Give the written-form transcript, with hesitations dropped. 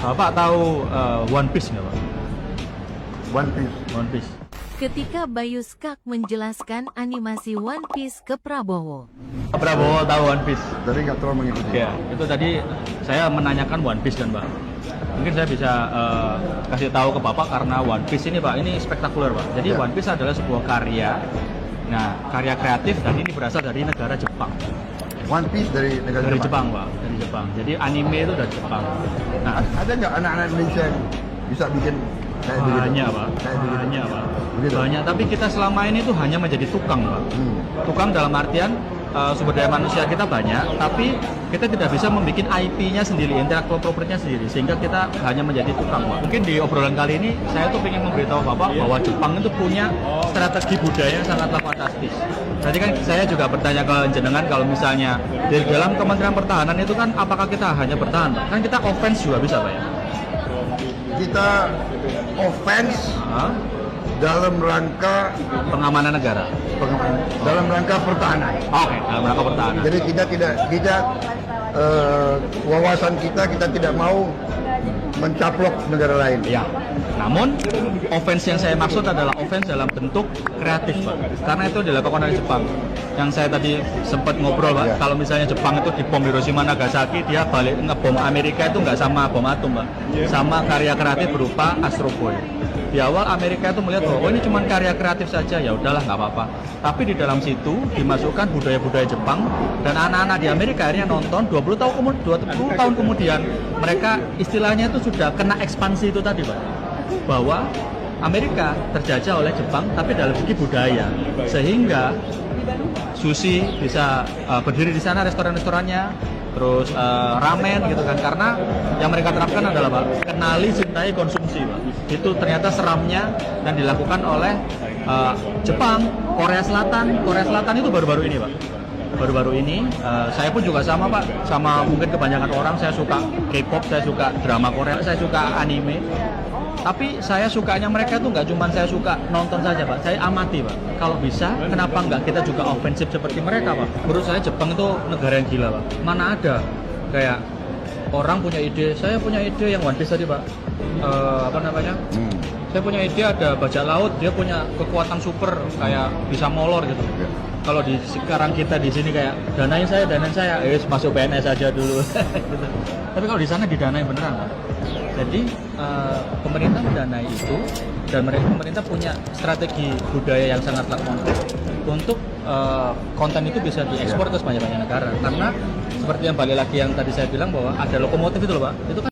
Bapak tahu One Piece nggak, Pak? One Piece. One Piece. Ketika Bayu Skak menjelaskan animasi One Piece ke Prabowo. Prabowo tahu One Piece. Jadi nggak terlalu mengikuti. Ya, itu tadi saya menanyakan One Piece kan, Pak. Mungkin saya bisa kasih tahu ke Bapak karena One Piece ini, Pak, ini spektakuler, Pak. Jadi Ya. One Piece adalah sebuah karya. Nah, karya kreatif dan ini berasal dari negara Jepang. One Piece dari negara Dari Jepang, Pak. Dari Jepang. Jadi anime itu dari Jepang. Nah, Ada nggak anak-anak Indonesia yang bisa bikin kayak begitu? banyak, Pak. Kayak begitu. Banyak, Pak. Begitu? Banyak, tapi kita selama ini tuh hanya menjadi tukang, Pak. Tukang dalam artian sumber daya manusia kita banyak, tapi kita tidak bisa membuat IP-nya sendiri, intellectual property-nya sendiri, sehingga kita hanya menjadi tukang, Pak. Mungkin di obrolan kali ini saya tuh ingin memberitahu Bapak bahwa Jepang itu punya strategi budaya yang sangatlah fantastis. Tadi kan saya juga bertanya ke jenengan kalau misalnya di dalam Kementerian Pertahanan itu kan apakah kita hanya bertahan, Pak? Kan kita offense juga bisa, Pak, ya? Kita offense Hah? dalam rangka Pengamanan negara. dalam rangka pertahanan. Oke, dalam rangka pertahanan. Jadi kita wawasan kita tidak mau mencaplok negara lain. Ya. Namun offense yang saya maksud adalah offense dalam bentuk kreatif, Pak. Karena itu dilakukan oleh Jepang. Yang saya tadi sempat ngobrol, Pak. Ya. Kalau misalnya Jepang itu dibom Hiroshima Nagasaki, dia balik ngebom Amerika itu nggak sama bom atom, Pak. Sama karya kreatif berupa Astro Boy. Di awal Amerika itu melihat bahwa ini cuma karya kreatif saja, ya udahlah nggak apa-apa. Tapi di dalam situ dimasukkan budaya-budaya Jepang dan anak-anak di Amerika akhirnya nonton 20 tahun kemudian mereka istilahnya itu sudah kena ekspansi itu tadi, Pak. Bahwa Amerika terjajah oleh Jepang tapi dalam segi budaya, sehingga sushi bisa berdiri di sana, restoran-restorannya, terus ramen gitu kan, karena yang mereka terapkan adalah, Pak, kenali, cintai, konsumsi, Pak. Itu ternyata seramnya dan dilakukan oleh Jepang. Korea Selatan itu baru-baru ini, Pak. Baru-baru ini saya pun juga sama, Pak, sama mungkin kebanyakan orang. Saya suka K-pop, saya suka drama Korea, saya suka anime. Tapi saya sukanya mereka tuh nggak cuma saya suka nonton saja, Pak. Saya amati, Pak. Kalau bisa, kenapa nggak kita juga ofensif seperti mereka, Pak? Menurut saya Jepang itu negara yang gila, Pak. Mana ada kayak orang punya ide, saya punya ide yang One Piece tadi, Pak. Apa namanya? Saya punya ide ada bajak laut, dia punya kekuatan super kayak bisa molor gitu. Ya. Kalau di sekarang kita di sini kayak danain saya, masuk PNS aja dulu. Gitu. Tapi kalau di sana didanai beneran, Pak. Jadi pemerintah mendanai itu dan pemerintah punya strategi budaya yang sangatlah konkret untuk konten itu bisa diekspor ke banyak-banyak negara. Karena seperti yang balik lagi yang tadi saya bilang bahwa ada lokomotif itu loh, Pak. Itu kan